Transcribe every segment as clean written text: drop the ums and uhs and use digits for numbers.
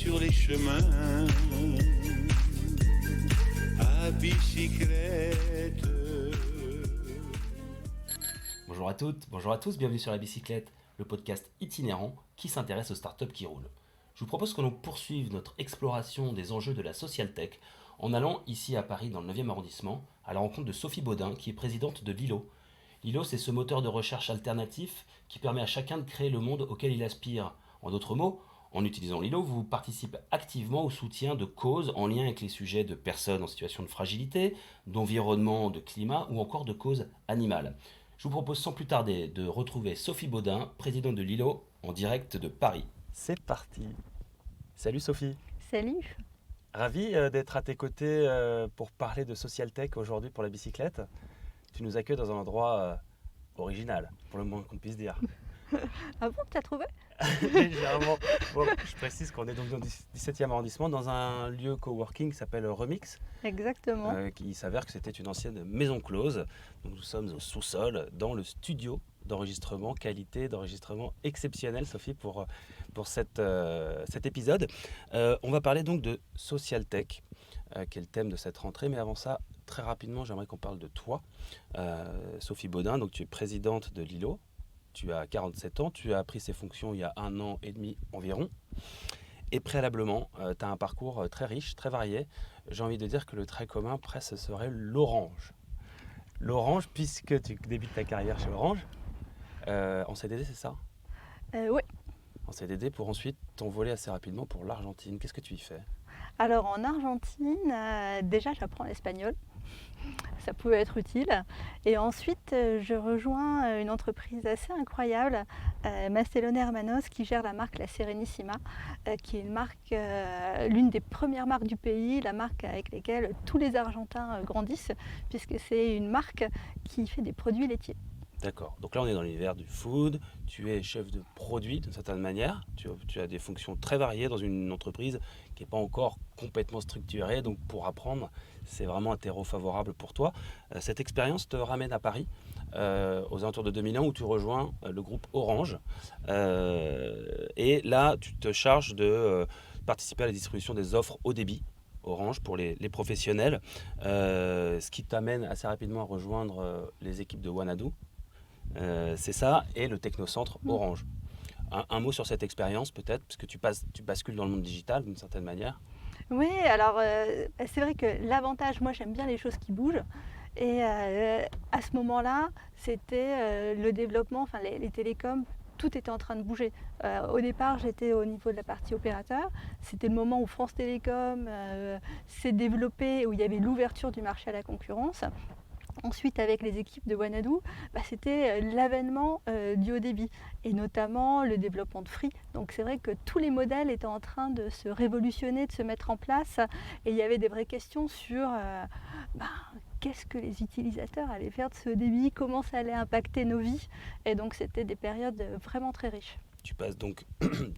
sur les chemins à bicyclette. Bonjour à toutes, bonjour à tous, bienvenue sur La Bicyclette, le podcast itinérant qui s'intéresse aux startups qui roulent. Je vous propose que l'on poursuive notre exploration des enjeux de la social tech en allant ici à Paris dans le 9e arrondissement à la rencontre de Sophie Baudin qui est présidente de Lilo. Lilo, c'est ce moteur de recherche alternatif qui permet à chacun de créer le monde auquel il aspire. En d'autres mots, en utilisant Lilo, vous participez activement au soutien de causes en lien avec les sujets de personnes en situation de fragilité, d'environnement, de climat ou encore de causes animales. Je vous propose sans plus tarder de retrouver Sophie Baudin, présidente de Lilo, en direct de Paris. C'est parti. Salut Sophie. Salut. Ravi d'être à tes côtés pour parler de social tech aujourd'hui pour la bicyclette. Tu nous accueilles dans un endroit original, pour le moins qu'on puisse dire. Ah bon, t'as trouvé? Légèrement. Bon, je précise qu'on est donc dans le 17e arrondissement, dans un lieu coworking qui s'appelle Remix. Exactement. Il s'avère que c'était une ancienne maison close. Donc nous sommes au sous-sol, dans le studio d'enregistrement, qualité d'enregistrement exceptionnelle, Sophie, pour cet épisode. On va parler donc de social tech, qui est le thème de cette rentrée. Mais avant ça, très rapidement, j'aimerais qu'on parle de toi, Sophie Baudin. Donc tu es présidente de Lilo. Tu as 47 ans, tu as pris ces fonctions il y a 1 an et demi environ. Et préalablement, tu as un parcours très riche, très varié. J'ai envie de dire que le trait commun presque serait l'Orange. L'Orange, puisque tu débutes ta carrière chez Orange, en CDD, c'est ça? Oui. En CDD pour ensuite t'envoler assez rapidement pour l'Argentine. Qu'est-ce que tu y fais? Alors en Argentine, déjà j'apprends l'espagnol. Ça pouvait être utile. Et ensuite, je rejoins une entreprise assez incroyable, Mastelone Hermanos, qui gère la marque La Serenissima, qui est une marque, l'une des premières marques du pays, la marque avec laquelle tous les Argentins grandissent, puisque c'est une marque qui fait des produits laitiers. D'accord. Donc là, on est dans l'univers du food. Tu es chef de produit d'une certaine manière. Tu as des fonctions très variées dans une entreprise qui n'est pas encore complètement structurée. Donc pour apprendre, c'est vraiment un terreau favorable pour toi. Cette expérience te ramène à Paris aux alentours de 2001 où tu rejoins le groupe Orange. Et là, tu te charges de participer à la distribution des offres haut débit Orange pour les professionnels. Ce qui t'amène assez rapidement à rejoindre les équipes de Wanadoo. C'est ça, et le technocentre Orange. Un mot sur cette expérience peut-être, parce que tu bascules dans le monde digital d'une certaine manière. Oui, alors c'est vrai que l'avantage, moi j'aime bien les choses qui bougent. Et à ce moment-là, c'était le développement, enfin les télécoms, tout était en train de bouger. Au départ, j'étais au niveau de la partie opérateur. C'était le moment où France Télécom s'est développée, où il y avait l'ouverture du marché à la concurrence. Ensuite, avec les équipes de Wanadoo, c'était l'avènement du haut débit et notamment le développement de Free. Donc c'est vrai que tous les modèles étaient en train de se révolutionner, de se mettre en place et il y avait des vraies questions sur qu'est-ce que les utilisateurs allaient faire de ce haut débit, comment ça allait impacter nos vies. Et donc c'était des périodes vraiment très riches. Tu passes donc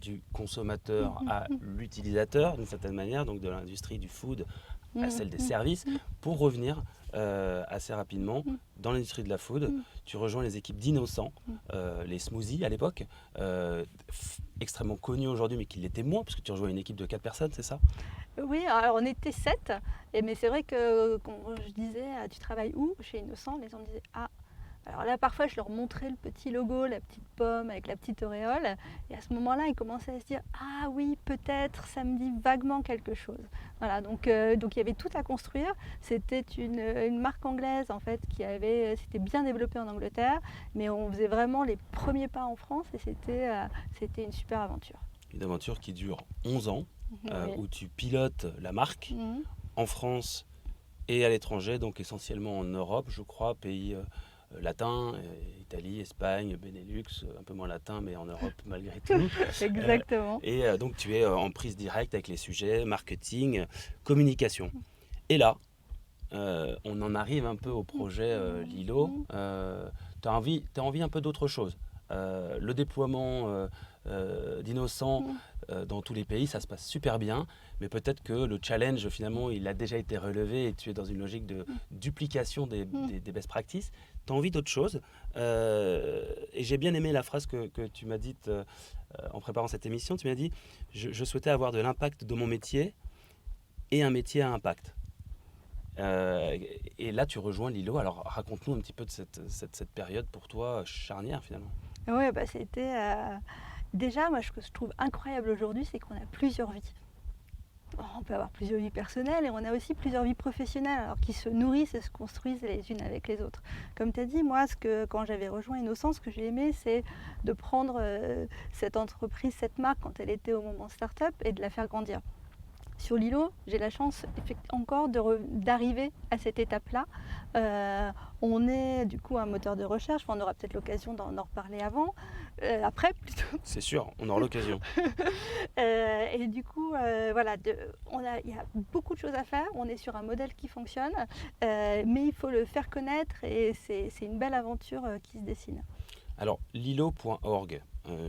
du consommateur à l'utilisateur d'une certaine manière, donc de l'industrie du food à celle des services, pour revenir assez rapidement dans l'industrie de la food. Tu rejoins les équipes d'Innocent, les smoothies à l'époque, extrêmement connus aujourd'hui, mais qui l'étaient moins, parce que tu rejoins une équipe de 4 personnes, c'est ça? Oui, alors on était 7, mais c'est vrai que quand je disais « tu travailles où ?» chez Innocent, les gens me disaient « Ah !» Alors là, parfois, je leur montrais le petit logo, la petite pomme avec la petite auréole. Et à ce moment-là, ils commençaient à se dire « Ah oui, peut-être, ça me dit vaguement quelque chose. » Voilà, donc il y avait tout à construire. C'était une marque anglaise, en fait, s'était bien développée en Angleterre. Mais on faisait vraiment les premiers pas en France et c'était une super aventure. Une aventure qui dure 11 ans, Oui. où tu pilotes la marque en France et à l'étranger, donc essentiellement en Europe, je crois, pays... latin, Italie, Espagne, Benelux, un peu moins latin, mais en Europe malgré tout. Exactement. Et donc tu es en prise directe avec les sujets marketing, communication. Et là, on en arrive un peu au projet Lilo. Tu as envie un peu d'autre chose. le déploiement d'Innocent dans tous les pays, ça se passe super bien, mais peut-être que le challenge finalement il a déjà été relevé et tu es dans une logique de duplication des best practices. Tu as envie d'autre chose et j'ai bien aimé la phrase que tu m'as dite en préparant cette émission. Tu m'as dit je souhaitais avoir de l'impact de mon métier et un métier à impact. Et là tu rejoins Lilo. Alors raconte-nous un petit peu de cette période pour toi charnière finalement. Oui, bah, c'était... Déjà, moi, ce que je trouve incroyable aujourd'hui, c'est qu'on a plusieurs vies. On peut avoir plusieurs vies personnelles et on a aussi plusieurs vies professionnelles, alors qui se nourrissent et se construisent les unes avec les autres. Comme tu as dit, moi, quand j'avais rejoint Innocent, ce que j'ai aimé, c'est de prendre cette entreprise, cette marque, quand elle était au moment start-up, et de la faire grandir. Sur Lilo, j'ai la chance encore d'arriver à cette étape-là. On est du coup un moteur de recherche, on aura peut-être l'occasion d'en reparler après plutôt. C'est sûr, on aura l'occasion. Et du coup, voilà, il y a beaucoup de choses à faire, on est sur un modèle qui fonctionne, mais il faut le faire connaître et c'est une belle aventure qui se dessine. Alors, lilo.org,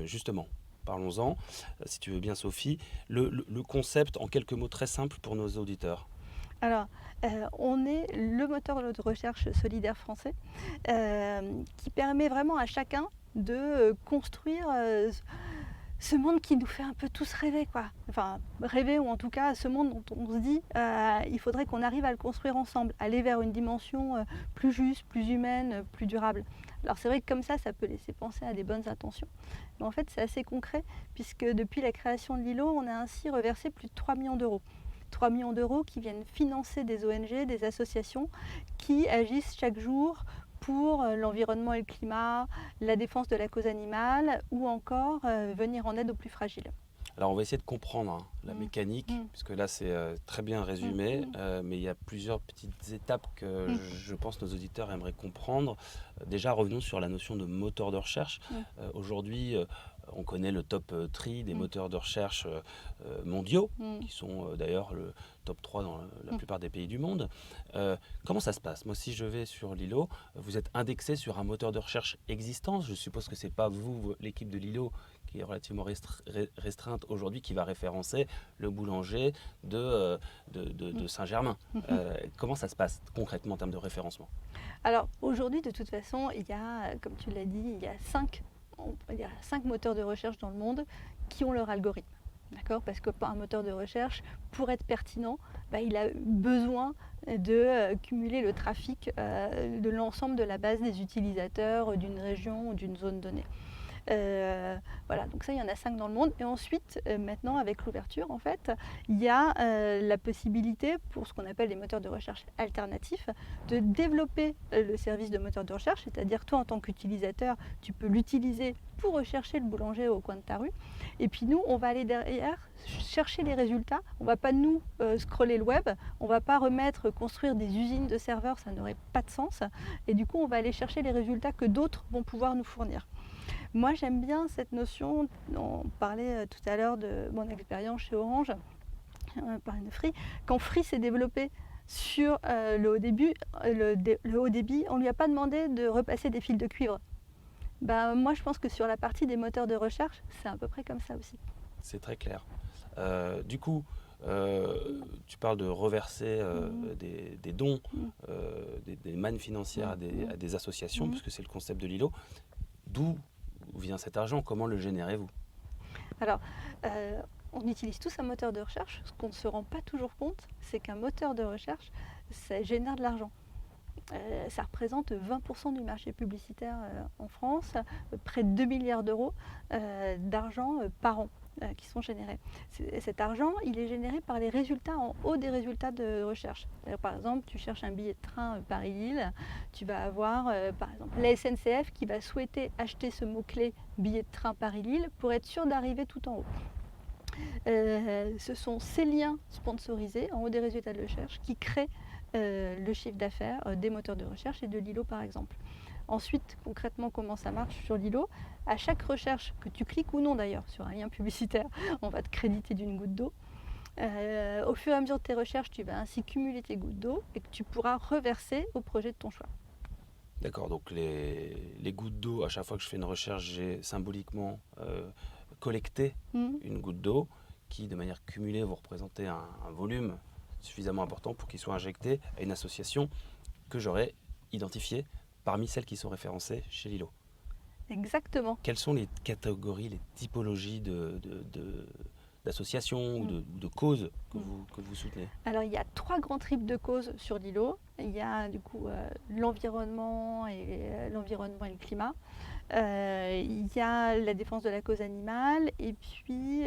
justement. Parlons-en, si tu veux bien Sophie, le concept en quelques mots très simples pour nos auditeurs. Alors, on est le moteur de recherche solidaire français qui permet vraiment à chacun de construire ce monde qui nous fait un peu tous rêver, quoi. Enfin, rêver ou en tout cas ce monde dont on se dit il faudrait qu'on arrive à le construire ensemble, aller vers une dimension plus juste, plus humaine, plus durable. Alors c'est vrai que comme ça peut laisser penser à des bonnes intentions, mais en fait c'est assez concret puisque depuis la création de Lilo, on a ainsi reversé plus de 3 millions d'euros. 3 millions d'euros qui viennent financer des ONG, des associations qui agissent chaque jour pour l'environnement et le climat, la défense de la cause animale ou encore venir en aide aux plus fragiles. Alors on va essayer de comprendre la mécanique, puisque là c'est très bien résumé, mais il y a plusieurs petites étapes que je pense nos auditeurs aimeraient comprendre. Déjà revenons sur la notion de moteur de recherche. Aujourd'hui, on connaît le top 3 des moteurs de recherche mondiaux, qui sont d'ailleurs le top 3 dans la plupart des pays du monde. Comment ça se passe? Moi, si je vais sur Lilo, vous êtes indexé sur un moteur de recherche existant. Je suppose que ce n'est pas vous, l'équipe de Lilo, qui est relativement restreinte aujourd'hui, qui va référencer le boulanger de Saint-Germain. Comment ça se passe concrètement en termes de référencement? Alors aujourd'hui, de toute façon, il y a, comme tu l'as dit, il y a 5 moteurs de recherche dans le monde qui ont leur algorithme. D'accord? Parce qu'un moteur de recherche, pour être pertinent, il a besoin de cumuler le trafic de l'ensemble de la base des utilisateurs d'une région ou d'une zone donnée. Voilà, donc ça, il y en a 5 dans le monde. Et ensuite, maintenant, avec l'ouverture, en fait, il y a la possibilité, pour ce qu'on appelle les moteurs de recherche alternatifs, de développer le service de moteur de recherche. C'est-à-dire, toi, en tant qu'utilisateur, tu peux l'utiliser pour rechercher le boulanger au coin de ta rue. Et puis nous, on va aller derrière chercher les résultats. On ne va pas nous scroller le web. On ne va pas construire des usines de serveurs. Ça n'aurait pas de sens. Et du coup, on va aller chercher les résultats que d'autres vont pouvoir nous fournir. Moi, j'aime bien cette notion, on parlait tout à l'heure de mon expérience chez Orange, par une Free. Quand Free s'est développé sur le haut débit, on ne lui a pas demandé de repasser des fils de cuivre. Moi, je pense que sur la partie des moteurs de recherche, c'est à peu près comme ça aussi. C'est très clair. Du coup, tu parles de reverser des dons, des mannes financières à des associations, puisque c'est le concept de Lilo. D'où vient cet argent? Comment le générez-vous? Alors, on utilise tous un moteur de recherche. Ce qu'on ne se rend pas toujours compte, c'est qu'un moteur de recherche, ça génère de l'argent. Ça représente 20% du marché publicitaire en France, près de 2 milliards d'euros d'argent par an qui sont générés. Cet argent, il est généré par les résultats en haut des résultats de recherche. Par exemple, tu cherches un billet de train Paris-Lille, tu vas avoir par exemple la SNCF qui va souhaiter acheter ce mot-clé billet de train Paris-Lille pour être sûr d'arriver tout en haut. Ce sont ces liens sponsorisés en haut des résultats de recherche qui créent le chiffre d'affaires des moteurs de recherche et de Lilo par exemple. Ensuite, concrètement, comment ça marche sur Lilo? À chaque recherche, que tu cliques ou non d'ailleurs sur un lien publicitaire, on va te créditer d'une goutte d'eau. Au fur et à mesure de tes recherches, tu vas ainsi cumuler tes gouttes d'eau et que tu pourras reverser au projet de ton choix. D'accord, donc les gouttes d'eau, à chaque fois que je fais une recherche, j'ai symboliquement collecté une goutte d'eau qui, de manière cumulée, vous représentez un volume suffisamment important pour qu'il soit injecté à une association que j'aurais identifiée parmi celles qui sont référencées chez Lilo. Exactement. Quelles sont les catégories, les typologies d'associations ou de causes que vous soutenez? Alors il y a 3 grands types de causes sur l'îlot. Il y a du coup l'environnement et le climat. Il y a la défense de la cause animale et puis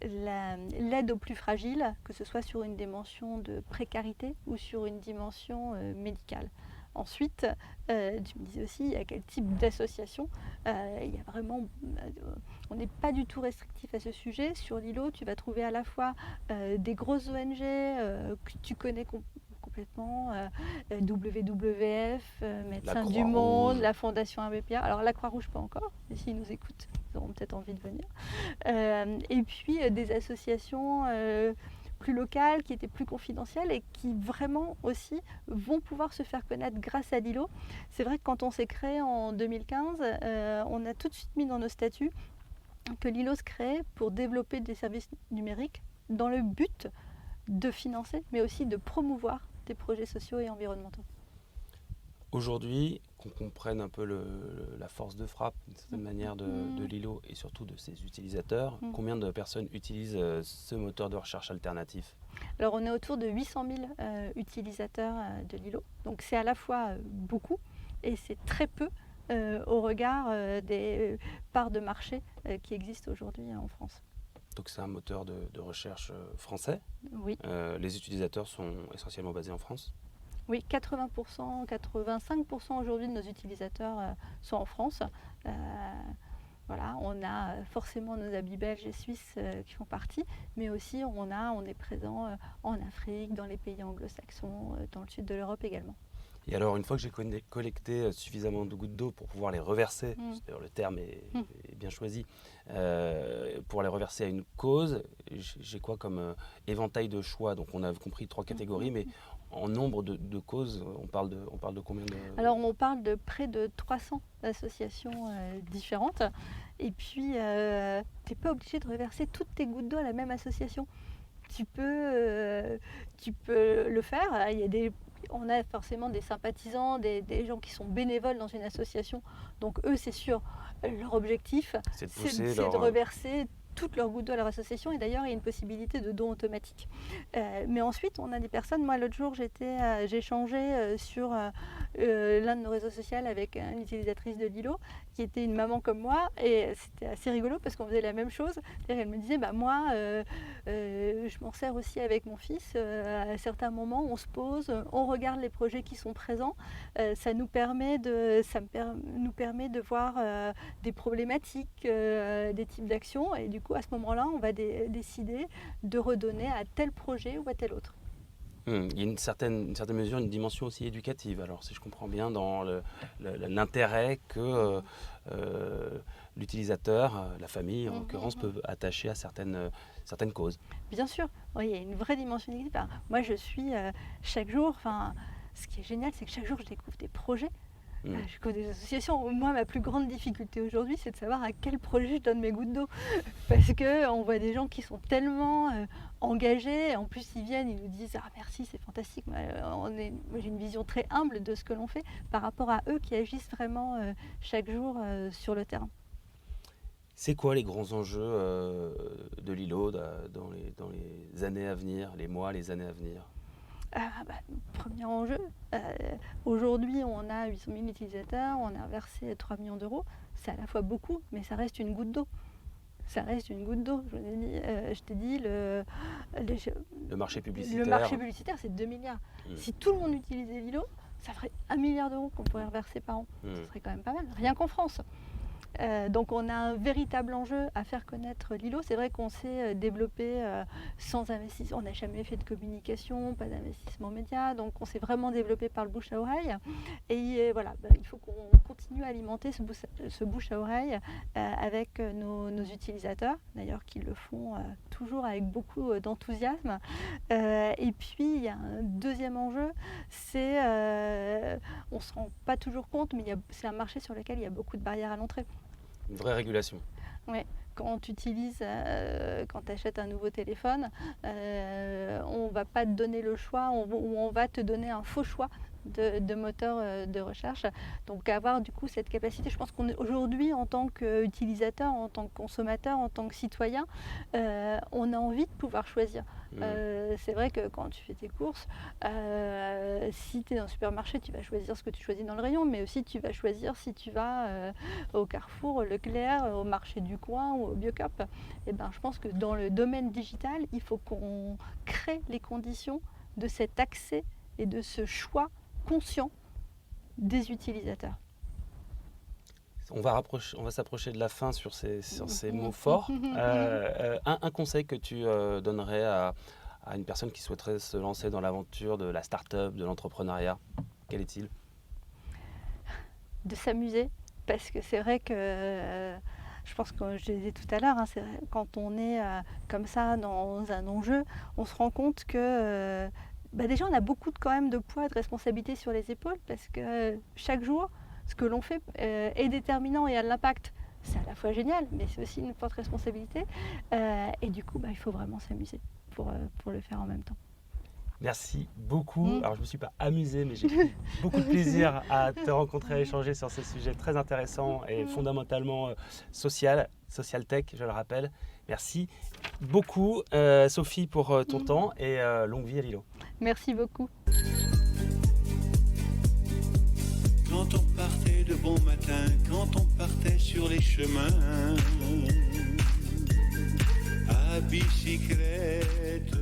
l'aide aux plus fragiles, que ce soit sur une dimension de précarité ou sur une dimension médicale. Ensuite, tu me disais aussi à quel type d'association. Il y a vraiment, on n'est pas du tout restrictif à ce sujet. Sur l'îlot, tu vas trouver à la fois des grosses ONG que tu connais complètement, WWF, Médecins du Monde, la Fondation Abbé Pierre. Alors la Croix-Rouge pas encore, mais s'ils nous écoutent, ils auront peut-être envie de venir. Et puis des associations plus locales, qui étaient plus confidentielles et qui vraiment aussi vont pouvoir se faire connaître grâce à Lilo. C'est vrai que quand on s'est créé en 2015, on a tout de suite mis dans nos statuts que Lilo se créait pour développer des services numériques dans le but de financer, mais aussi de promouvoir des projets sociaux et environnementaux. Aujourd'hui, qu'on comprenne un peu la force de frappe, d'une certaine manière, de Lilo et surtout de ses utilisateurs, combien de personnes utilisent ce moteur de recherche alternatif? Alors on est autour de 800 000 utilisateurs de Lilo, donc c'est à la fois beaucoup et c'est très peu au regard des parts de marché qui existent aujourd'hui en France. Donc c'est un moteur de recherche français. Oui. Les utilisateurs sont essentiellement basés en France. Oui, 80%, 85% aujourd'hui de nos utilisateurs sont en France. Voilà, on a forcément nos amis belges et suisses qui font partie, mais aussi on est présent en Afrique, dans les pays anglo-saxons, dans le sud de l'Europe également. Et alors, une fois que j'ai collecté suffisamment de gouttes d'eau pour pouvoir les reverser, d'ailleurs le terme est bien choisi, pour les reverser à une cause, j'ai quoi comme éventail de choix? Donc on a compris 3 catégories, mais en nombre de causes, on parle de combien de... Alors on parle de près de 300 associations différentes, et puis tu n'es pas obligé de reverser toutes tes gouttes d'eau à la même association. Tu peux le faire. On a forcément des sympathisants, des gens qui sont bénévoles dans une association. Donc eux, c'est sûr, leur objectif, c'est de reverser toutes leurs gouttes d'eau à leur association. Et d'ailleurs, il y a une possibilité de don automatique. Mais ensuite, on a des personnes. Moi, l'autre jour, j'ai échangé sur l'un de nos réseaux sociaux avec une utilisatrice de Lilo, qui était une maman comme moi. Et c'était assez rigolo parce qu'on faisait la même chose. C'est-à-dire, elle me disait, moi, je m'en sers aussi avec mon fils. À certains moments, on se pose, on regarde les projets qui sont présents. Ça nous permet de voir des problématiques, des types d'actions. Et du coup, à ce moment-là, on va décider de redonner à tel projet ou à tel autre. Il y a une certaine mesure, une dimension aussi éducative, alors si je comprends bien, dans l'intérêt que l'utilisateur, la famille en l'occurrence, peuvent attacher à certaines causes. Bien sûr, oui, il y a une vraie dimension éducative. Moi, je suis chaque jour, ce qui est génial, c'est que chaque jour, je découvre des projets. Je connais des associations. Moi, ma plus grande difficulté aujourd'hui, c'est de savoir à quel projet je donne mes gouttes d'eau. Parce qu'on voit des gens qui sont tellement engagés. En plus, ils viennent, ils nous disent « Ah, merci, c'est fantastique ». Moi, j'ai une vision très humble de ce que l'on fait par rapport à eux qui agissent vraiment chaque jour sur le terrain. C'est quoi les grands enjeux de Lilo dans les années à venir, les mois, les années à venir? Premier enjeu, aujourd'hui on a 800 000 utilisateurs, on a versé 3 millions d'euros, c'est à la fois beaucoup, mais ça reste une goutte d'eau. Ça reste une goutte d'eau. Je t'ai dit, le marché publicitaire. Le marché publicitaire, c'est 2 milliards. Si tout le monde utilisait Lilo, ça ferait 1 milliard d'euros qu'on pourrait reverser par an. Ce serait quand même pas mal, rien qu'en France. Donc on a un véritable enjeu à faire connaître Lilo. C'est vrai qu'on s'est développé sans investissement, on n'a jamais fait de communication, pas d'investissement média, donc on s'est vraiment développé par le bouche à oreille. Et voilà, il faut qu'on continue à alimenter ce bouche à oreille avec nos utilisateurs, d'ailleurs qui le font toujours avec beaucoup d'enthousiasme. Et puis il y a un deuxième enjeu, c'est, on ne se rend pas toujours compte, mais c'est un marché sur lequel il y a beaucoup de barrières à l'entrée. Une vraie régulation. Oui, quand tu achètes un nouveau téléphone, on ne va pas te donner le choix, on va te donner un faux choix de moteur de recherche. Donc avoir du coup cette capacité, je pense qu'aujourd'hui en tant qu'utilisateur, en tant que consommateur, en tant que citoyen, on a envie de pouvoir choisir. C'est vrai que quand tu fais tes courses, si tu es dans le supermarché, tu vas choisir ce que tu choisis dans le rayon, mais aussi tu vas choisir si tu vas au Carrefour, au Leclerc, au marché du coin ou au Biocop. Et ben, je pense que dans le domaine digital, il faut qu'on crée les conditions de cet accès et de ce choix conscient des utilisateurs. On va s'approcher de la fin sur ces mots forts. Un conseil que tu donnerais à une personne qui souhaiterait se lancer dans l'aventure de la start-up, de l'entrepreneuriat, quel est-il ? De s'amuser, parce que c'est vrai que je pense que je disais tout à l'heure, quand on est comme ça dans un enjeu, on se rend compte que déjà on a beaucoup quand même de poids et de responsabilité sur les épaules, parce que chaque jour, ce que l'on fait est déterminant et a de l'impact. C'est à la fois génial, mais c'est aussi une forte responsabilité. Et du coup, il faut vraiment s'amuser pour le faire en même temps. Merci beaucoup. Alors, je ne me suis pas amusé, mais j'ai pris beaucoup de plaisir à te rencontrer, à échanger sur ce sujet très intéressant et fondamentalement social tech, je le rappelle. Merci beaucoup, Sophie, pour ton temps et longue vie à Lilo. Merci beaucoup. Quand on partait de bon matin, quand on partait sur les chemins, à bicyclette.